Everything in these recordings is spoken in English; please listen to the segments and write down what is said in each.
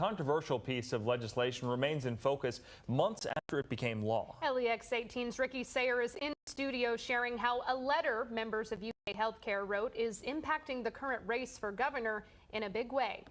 Controversial piece of legislation remains in focus months after it became law. LEX 18's Ricky Sayer is in studio sharing how a letter members of UK Healthcare wrote is impacting the current race for governor in a big way.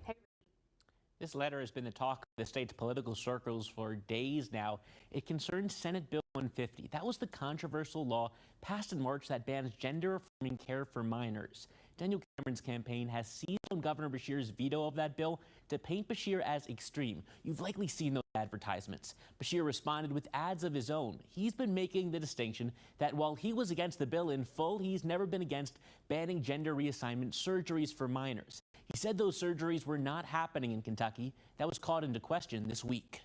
This letter has been the talk of the state's political circles for days now. It concerns Senate Bill 150. That was the controversial law passed in March that bans gender-affirming care for minors. Daniel Cameron's campaign has seized on Governor Beshear's veto of that bill to paint Beshear as extreme. You've likely seen those advertisements. Beshear responded with ads of his own. He's been making the distinction that while he was against the bill in full, he's never been against banning gender reassignment surgeries for minors. He said those surgeries were not happening in Kentucky. That was called into question this week.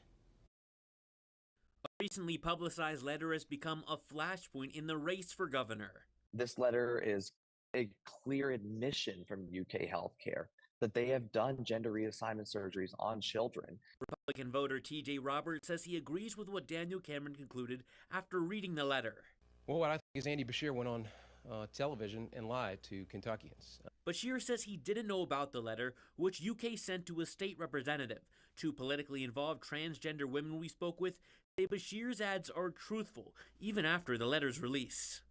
A recently publicized letter has become a flashpoint in the race for governor. This letter is a clear admission from UK Healthcare that they have done gender reassignment surgeries on children. Republican voter T.J. Roberts says he agrees with what Daniel Cameron concluded after reading the letter. Well, what I think is Andy Beshear went on television and lied to Kentuckians. Beshear says he didn't know about the letter, which UK sent to a state representative. Two politically involved transgender women we spoke with say Beshear's ads are truthful, even after the letter's release.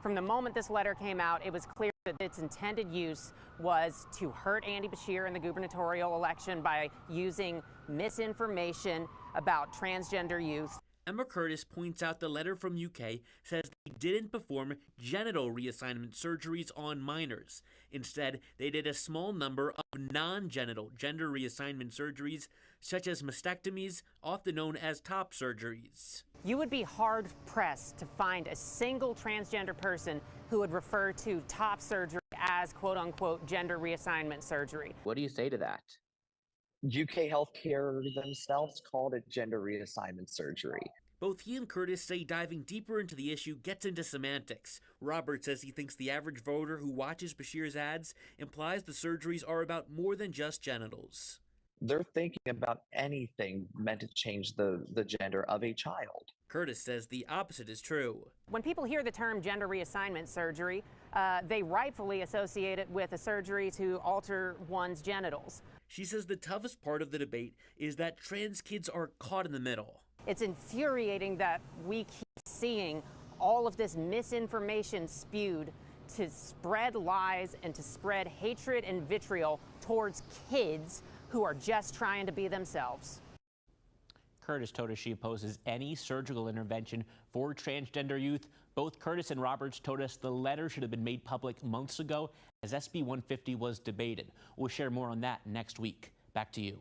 From the moment this letter came out, it was clear that its intended use was to hurt Andy Beshear in the gubernatorial election by using misinformation about transgender youth. Emma Curtis points out the letter from UK says they didn't perform genital reassignment surgeries on minors. Instead, they did a small number of non-genital gender reassignment surgeries, such as mastectomies, often known as top surgeries. You would be hard-pressed to find a single transgender person who would refer to top surgery as quote-unquote gender reassignment surgery. What do you say to that? UK Healthcare themselves called it gender reassignment surgery. Both he and Curtis say diving deeper into the issue gets into semantics. Robert says he thinks the average voter who watches Beshear's ads implies the surgeries are about more than just genitals. They're thinking about anything meant to change the gender of a child. Curtis says the opposite is true. When people hear the term gender reassignment surgery, they rightfully associate it with a surgery to alter one's genitals. She says the toughest part of the debate is that trans kids are caught in the middle. It's infuriating that we keep seeing all of this misinformation spewed to spread lies and to spread hatred and vitriol towards kids who are just trying to be themselves. Curtis told us she opposes any surgical intervention for transgender youth. Both Curtis and Roberts told us the letter should have been made public months ago as SB 150 was debated. We'll share more on that next week. Back to you.